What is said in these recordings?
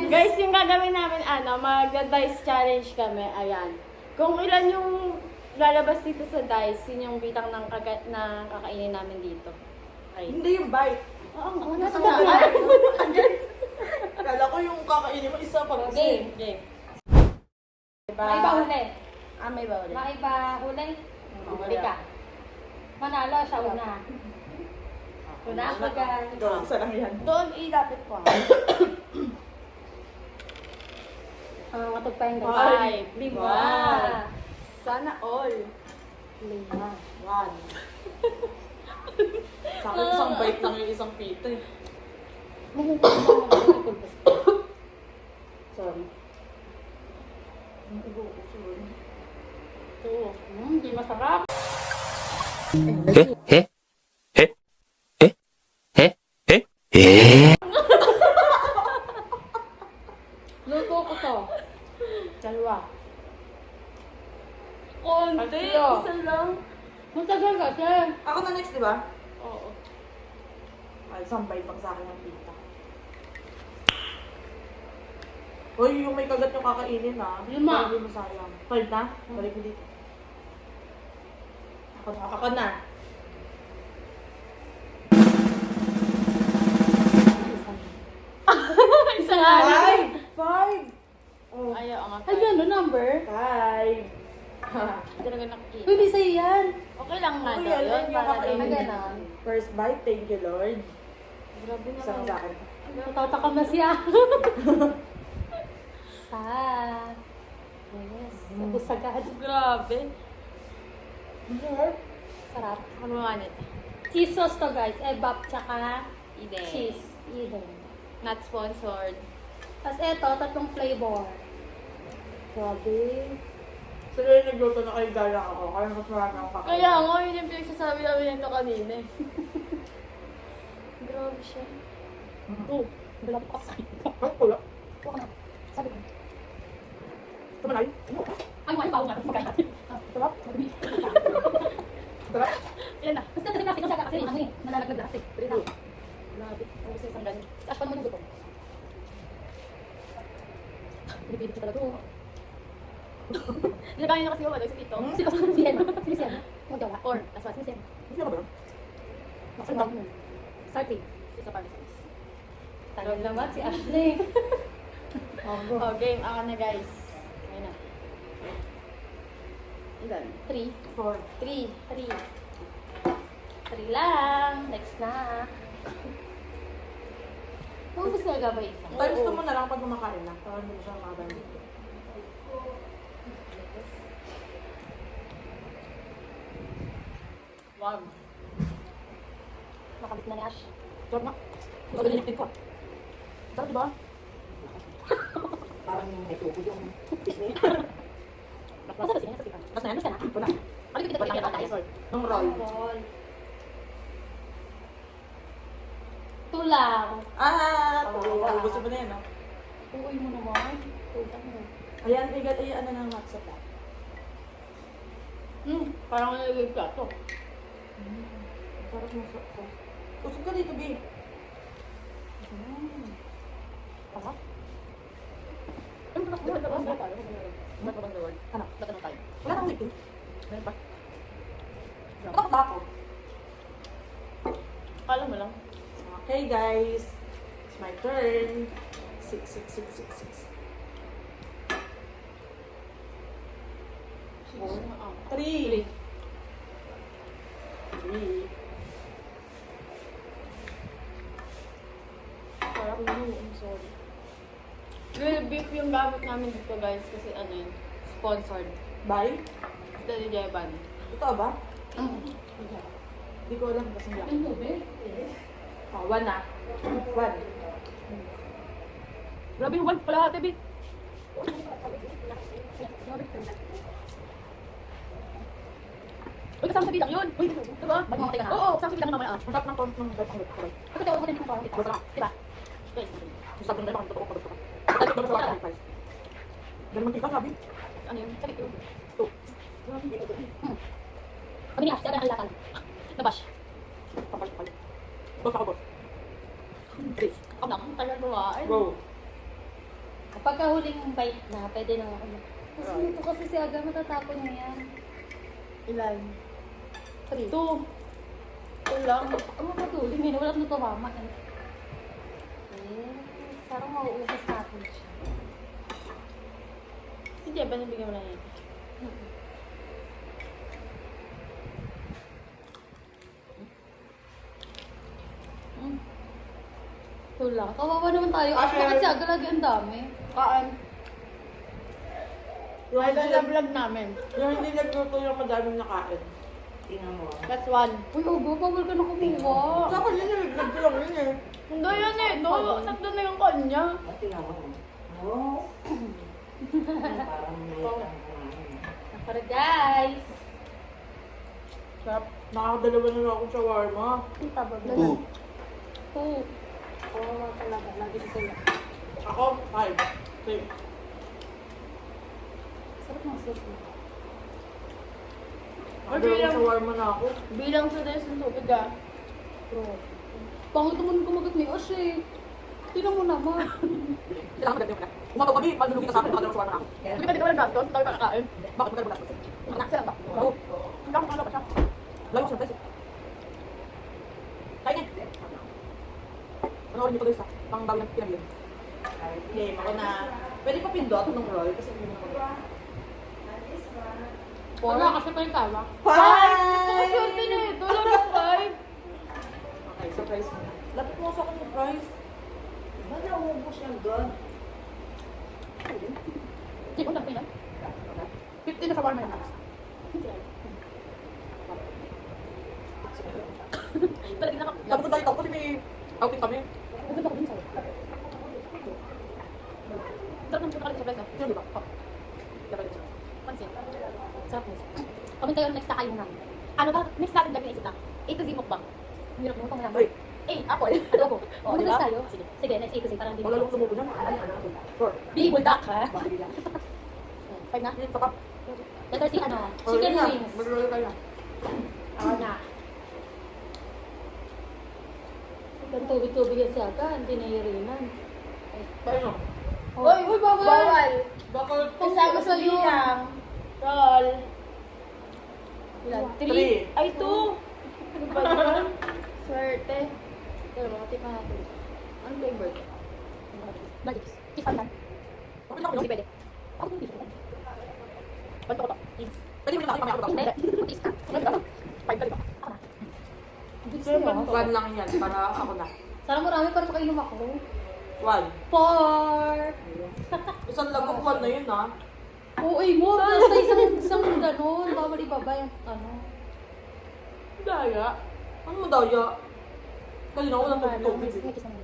Guys, yung gagawin namin, mag-dice challenge kami. Ayan. Kung ilan yung lalabas dito sa dice, yun yung bitang ng kakainin namin dito. Okay. Hindi yung bite. Oo, Gusto nga. ko Kala ko yung kakainin mo isa pag Game. Game. May ba huli? May bawal. May ba huli? Huli ka. Manalo siya una. Una ako guys. Ito, isa lang yan. Doon, ilapit ko. Matog pa yung guys. 5. Lima. Sana all. Lima. One. Sa akin, isang bite lang yung isang pita eh. Sorry. Ang ubo ko, sorry. Ito. Hindi masarap. 에? 에? 에? 에? 에? 에? 에? Luto ko to. Dalawa. Konti. Tatlo. Isa lang. Matagal kasi. Ako na next, di ba? Oo. Ay, isang bite lang sa akin ng pita. Hoy, yung may kagat yung kakainin ha. Lima. Hindi mo sayang. 5 na? Balik mo dito. Ako na. Isa lang. 5! Oh. Ayaw nga. Ay, gano'n number? 5. Hindi talaga nakikita. Hindi sa'yo yan. Okay lang nga Okay, daw yan yun. yung Para kakainin. Ah, ganon. First bite, thank you Lord. Grabe Isa lang sa naman. akin. Natatakam na siya. Sa. Yes. Tapos agad. Grabe. Sarap. Ano nga nito? Cheese sauce to guys. Ebap tsaka Ide. cheese. Eden. Not sponsored. Tapos eto, tatlong flavor. Grabe. Sila yung nagluto na kayo gala ako. Kaya mas marami akong kakainin. Kaya nga, yun yung pinagsasabi namin nito kanina eh. Grabe siya. Oh, dalap ko sa Ay, pula. Huwag ka na. Sabi ko. Tumalay. Ay, wala pa ako nga. Magkain natin. Sarap. Sarap. Yan na. Basta kasi natin kasi ano eh. Nalalaglag lahat eh. Grabe. Grabe. Ang gusto isang ganun. Tapos paano mo yung gutom? Pinipilip ko talaga. Nilakain na kasi yung sa tito. Sino si Emma? Sino si Emma? Magawa. Or, aswa, Sino si Emma? Hindi ako ba yun? Masarap nun. Starting. isa pa rin. Tagal naman si Ashley. Oh, game. Ako na guys. Ayun na. Ilan? 3. 4. 3. 3. 3 lang. Next na. Kung gusto nga ba isa? Times mo na lang pag kumakain na. Para hindi mo siya makabalik. Wow. Nakabit na ni Ash. Sarap na. Magaling ko. Sarap diba? Parang may tuko yung Disney. Masa ba siya? Mas na yan? Basta na. Ito na. Ano yung pinagpapalagay tayo? Nung roll. Roll. Tulang. Oh, gusto mo na yan, no? Uy mo naman. Tulang mo. Ayan, bigat ay ano ng matcha pa. Parang nalagay plato. Sarap ng sauce. Usog ka dito, babe. Sarap. Ano ba tayo? Ano ba tayo? Ano ba tayo? Ano? Tatanong tayo. Wala nang whipping. Meron pa? Takot ako. Kala mo lang. Okay, guys. It's my turn. 6, 6, 6, 6, 6. 3. 3. Parang I'm sorry. Real beef yung gamit namin dito guys kasi ano yun, sponsored. Bye. Ito ni Jeban. Ito ba? Hindi ko alam kasi hindi ako. Ang tubig? Oh, 1 na. 1. Grabe yung one pala ate, babe. Uy, kasama sa bilang yun. Uy, diba? Ba't mamatay ka na? Oo, kasama sa bilang mamaya. Ang sarap ng konti ng bite. Ako tayo ako din parang kita. Masarap. Diba? Guys, Ang sarap ng bite. Ang totoo ko. Ay, ito masarap ang price. Ganun kita, sabi. ano yun? Sakit yun. Ito. Kami ni Ash, kaya ang lakal. Nabash. Papalit. Boss ako, boss. 3. Ako lang, tagal mo ah. Go. Pagka huling bite na, pwede na ako na. Kasi nito kasi si Aga matatapon niya yan. Ilan? 3. 2. 2 lang. Ang mapatuloy, may nawalat na tumama. Eh, sarang mauubos natin siya. Si Jeba, nabigyan mo lang yan. Ito lang. Kawawa naman tayo. Kasi- Bakit si Aga lagi ang dami? Kaan. Yung Ay, hindi, vlog namin. yung hindi nagluto yung madaming nakain. Tingnan mo. That's 1. Uy, Ugo, bawal ka na kumuha. Sa akin yun, naglag ko lang yun eh. Hindi yan eh. Sakto na yung kanya. Tingnan mo. Oo. Parang may Para guys. Sarap. Nakakadalawa na lang akong shawarma. Kita ba? 2. 2. Oo, talaga. Lagi ko lang. Ako, 5. 6. Sarap ng soup. Nakadalawang shawarma na ako. Bilang sa des ng tubig ah. Pangit naman kumagat ni Ash eh. Tingnan mo naman. Kailangan maganda yung kanya. Umato kami, malulugi ka sa akin, nakadalawang shawarma na ako. Hindi ka naman gastos, tayo kakakain. Bakit maganda mo gastos? Sila ba? Oo. Hindi ako pa siya. Layo ko sa surprise eh. Kain yan. Panoorin niyo pa guys ha. Pang bawi ng pinagyan. Game ako na. Pwede pa pindot ng roll kasi hindi mo na Wala kasi pa yung tawa. 5! Napakaswerte na ito. Laro 5. Okay, surprise mo. Lapit mo sa akin yung prize. Ba't naubos yan doon? Hindi ko lang 50 na sa warma yun. Talagang Dapat ko tayo tapos kasi may outing kami. Sarap ng pagkakalit sa price ah. Sino di ba? Pansin. Sarap mo. Comment kayo next na kayo namin. Ano ba? Next natin gagawin isip na. A to Z mukbang. Hirap mo itong Ay, A, apple. Adobo. Oo, Bukas di ba? tayo. Sige. Sige, next A to Z. Parang hindi. wala lang sumubo na. Sure. B, bulldog ha? 5 na? Yung tapap. Letter C, ano? Oh, Chicken yun na. wings. Mag-roll kayo na. Ako na. Ang tubig-tubig yan si Aga. Hindi nahihirinan. Tayo no. Uy, bawal! Bawal! Bakit? Kasama sa bilang. Roll. Ilan? 3. 3? Ay, 2! Ano ba yun? Swerte. Pero mga tipa natin. Ano flavor? Bagets. Kiss pa lang. Bakit ako Hindi pwede. Ako hindi. Banto ko to. Please. Pwede mo na tayo mamaya ako Hindi. tapos. Kiss ka. 5 ka diba? Ako na. Good Sir, sa'yo. banto. 1 lang yan para ako na. Sana marami para makainom ako. 1. 4. Isang lagok 1 na yun ha. Oo, ay mo. Basta isang ganun. Bawal ibaba yung ano. Daya. Ano mo daya? Kanina ako lang tubig. May kiss naman.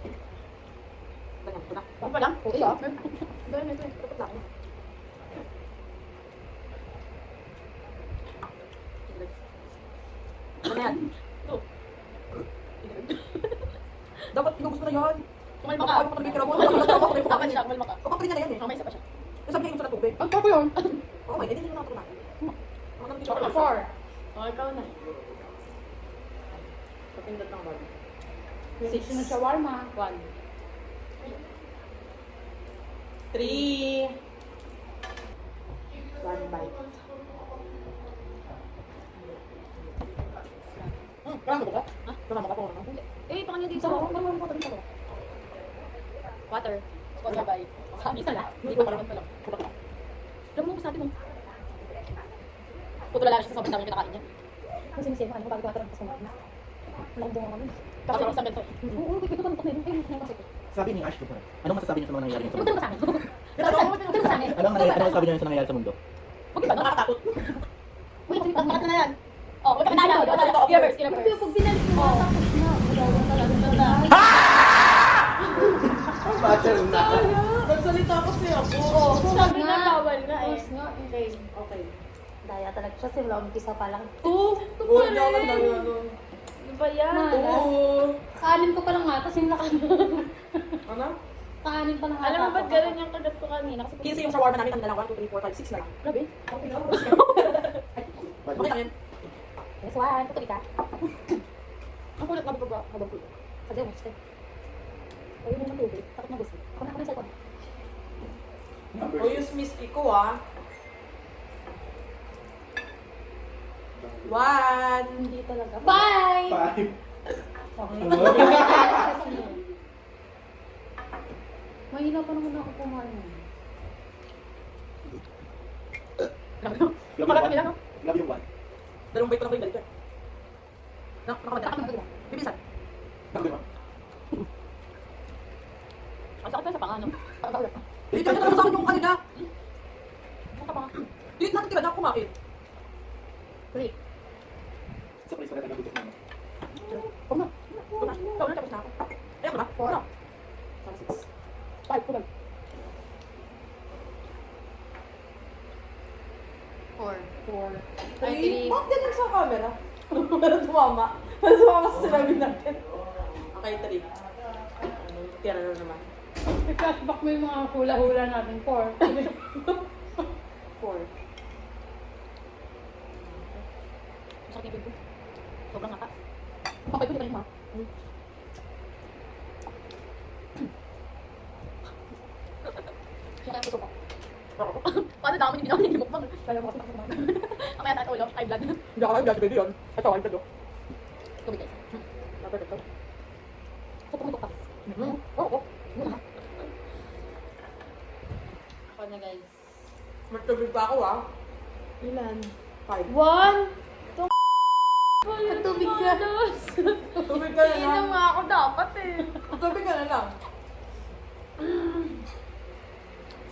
Ganyan ko na. Ano pa lang? Oo, siya. Dahil ito. Dapat lang. Ano yan? Ito. Dapat inubos ko na yan. Kumalma ka. Ako pa talaga yung Kumalma siya. Kumalma ka. Kapag na yan eh. Okay, isa pa siya. Sabi niya yung sa tubig. Ang ko yun. Okay, hindi na ako na. Ako na dito. 4. Okay, ikaw na. Kapindot ng bag. 6 na shawarma. 1. 3. 1 bite. Kailangan mo ba? Ha? Kailangan mo ka po. Eh, pakanya dito. Marunong ko dito. Water. Water by. Sabi isa lang. Hindi ko parang lang. Alam mo, sabi mo. Putulala siya sa sobrang dami yung kinakain niya. Kung sinisave mo, ano, bago water ang kasama mo. Walang bunga kami. Kasi ako sa bento. Oo, pipito ka ng takna. Ay, hindi kasi. Sabi ni Ash ko pa. Anong masasabi niyo sa mga nangyayari sa Huwag mundo? ka sa amin. Huwag ka sa amin. Anong masasabi niyo sa nangyayari sa mundo? Huwag ba? Nakakatakot. Uy, kasi Ang na yan. Oh, huwag ka pinala. Universe, Pag universe. binalik mo, tapos na. Wala talaga. Battle na. Nagsalita kasi ako. Oo, sabi nga. na bawal nga eh. Tapos nga. Okay. Okay. Daya talaga siya. Simula umpisa pa lang. Oo, ito Oo, pa hindi ako rin. nagdaya. Ano ba yan? Oo. Kaanin ko pa lang nga. Tapos yung Ano? kaanin pa lang nga. Alam mo ba't gano'n yung kagat ko kanina? Kasi 15 yung shawarma namin. Ang dalawa, 1, 2, 3, 4, 5, 6 na lang. grabe. Okay lang yan. Yes, one. Tutuloy ka. Ang kulit nga ba habang kulit? Sabi mo, stay. Ayun yung tubig. Takot na gusto. Ako na ako ng cellphone. O yung miski ko ah. 1. Hindi talaga. Bye! Five. Mahina pa naman ako kumain. Nakalap nila, no? Grabe yung one. Dalawang bite ko lang po yung ganito eh. Nakakamagdala. Bibisan. Grabe yung one. Ang sakit na sa pangano. Dito na sa akin yung kanina. Dito natin tira na ako kumain. Surprise pa natin ang gusto mo. Huwag na. Huwag na. Ikaw na, tapos na ako. Ayaw ko na. 4. 5 ko lang. 4. Ay, Ay, bakit ganun sa camera? Parang tumama. Parang tumama sa sinabi natin. Okay, 3. Tira na naman. I-flashback mo yung mga hula-hula natin. 4. 4. Sakit yung bibig. Sobrang ngata. Okay, pwede pa rin ma. Kaya gusto ko. Paano dami hindi namin yung mukbang? Kaya mo kasi ako. Mamaya tayo ulo. High blood. Hindi ako kayo, pwede yun. Ito, ay pwede. Tubig guys. Dapat ito. So, pumutok pa. Oo. Ako na guys. Magtubig pa ako ah. Ilan? 5. 1. Nagtubig ka. Tubig ka na lang. Inom nga ako dapat eh. Tubig ka na lang.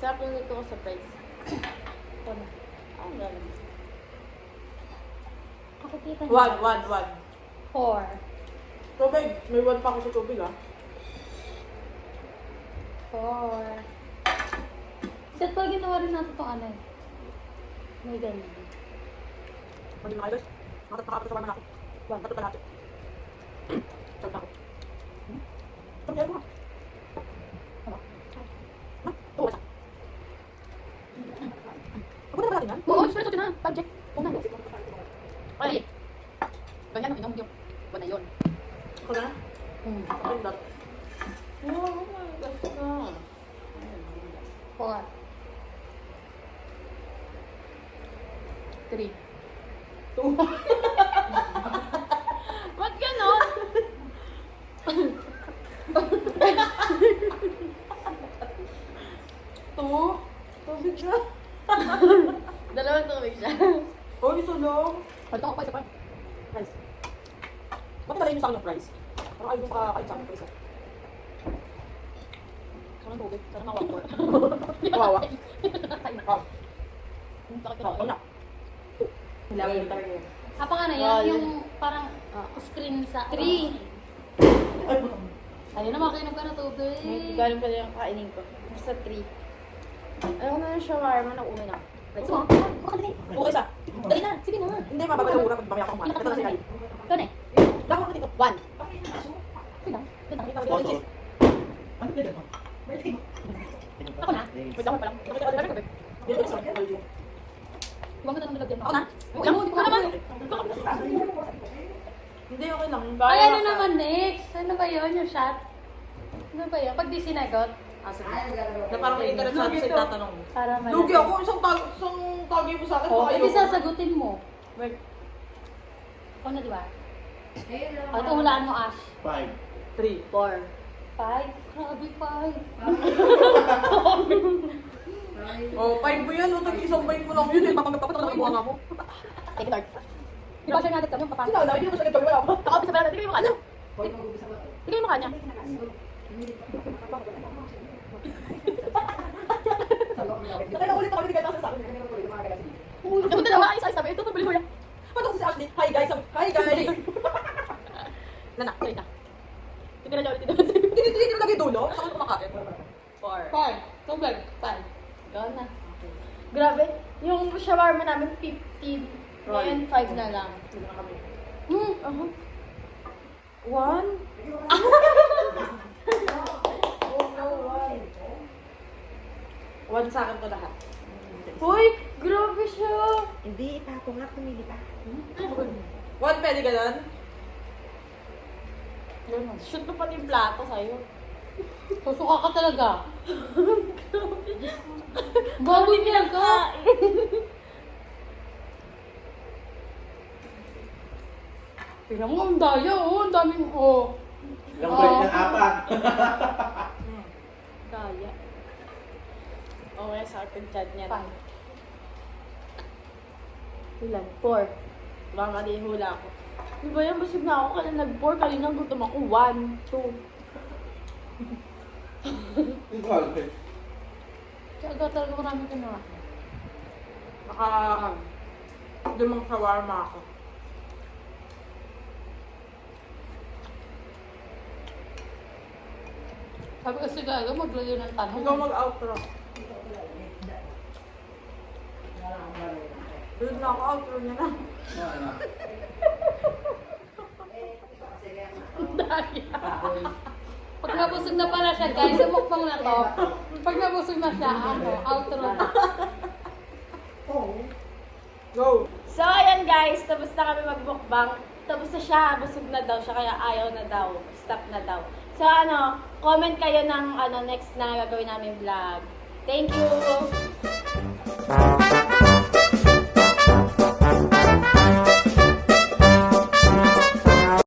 Sarap yung luto ko sa price. Ito na. Ang galing. Ako kita 1. 4. Tubig. May 1 pa ako sa tubig ah. 4. Set pa ginawa rin natin itong ano eh. May ganyan. Hindi na kayo guys. Nakakapit sa ako. 1. Tatlo ka lahat. Tatlo ako. Tatlo ko nga. Ano? Ha? Oo, basta. Ako na ba natin yan? Oo, express ko na. Project. Oo na. Ay. Ganyan, inom yung. Wala yun. Ako na? Ako na. Oh my gosh na. 4. 3. 2. Ba't ganon? Tubig siya. Dalawang tubig siya. Oh, isa lang. Pagka ko pa isa pa. Price. Ba't pala yung sa akin yung price? Parang ayaw yung kakain sa akin price. Sarang tubig. Sarang mawakor. Kawawa. Wow. Ang sakit Oh, na. na. Kailangan talaga yun. Apa nga na yan? Wal. Yung parang screen sa... 3. Ayun na, makinig ka na tubig. Hindi galing pala yung kainin ko. Basta 3. Ayaw ko na yung shawarma na una na. Let's go. Okay, isa. Dali na, sige na. Hindi, mababalaw ko na pag mamaya ako kumain. Ito na si Kai. Ikaw na eh. Dako ko dito. 1. Sige na. Sige na. Photo. Ako na. Wait ako pa lang. Dito isa. Huwag mo na nilagyan mo. Ako na. Huwag mo naman. Hindi, okay lang. Ay, ano naman next? Ano ba yun? Yung shot? Ano ba yun? Pag di sinagot? Na parang may interest sa akin sa tatanong mo. Para malaman. Lugi ako, isang tagi mo sa akin. Oh, baka edi ayoko. sasagutin mo. Wait. Ikaw na, di ba? O, ito hulaan mo, Ash. 5. 3. 4. 5? Grabe, 5. Oh, 5 mo yan. Oh, tag-isang bite mo lang yun. Eh, papanggap ako ng mga mo. Take it, Lord. Di ba siya natin kami? Papasok. Sinaw, dahil hindi mo siya nagtawin. Wala ako. Takapit sa pala. Tignan yung mukha niya. Tignan yung mukha niya. Nakailang ulit ako binigay sa akin. Ito dalawa. Ayos-ayos sabi. Ito, pabili mo yan. Paano ko si Ashley? Hi guys. Hi guys. Nana, tuloy na. Tignan na niya ulit. Hindi mo lagi dulo. Saan ko kumakain? 4. 5. Tubig. 5. Go na. Grabe. Yung shawarma namin, 15. Ngayon, 5 na lang. Uh-huh. 1? Oh no, 1. 1 sa akin to lahat. Uy, grabe siya. Hindi, ipako nga, pumili ka. 1 pwede ganun? Shoot mo pati yung plato sa'yo. Susuka ka talaga. Baboy niya ka. Tingnan mo, ang daya, oh. Ang daming, oh. Ilang bite niya? Apat. Kaya. Oo, may sakit chat niya. Five. Ilan? 4. Baka mali yung hula ko. Di ba yan? Busog na ako. Kanina nag-4. Kanina gutom ako. 1, 2. Ikaw, eh. Kaya talaga marami ka na. Naka... Limang shawarma ako. Sabi kasi gaga, maglayo ng tanong. Ikaw mag-outro. Doon na ako, outro niya na. Ano? Pag nabusog na pala siya, guys, sa mukbang na to, pag nabusog na siya, ano, outro na. Go! So, ayan guys. Tapos na kami mag-mukbang. Tapos na siya. Busog na daw siya. Kaya ayaw na daw. Stop na daw. So, comment kayo ng next na gagawin namin vlog. Thank you!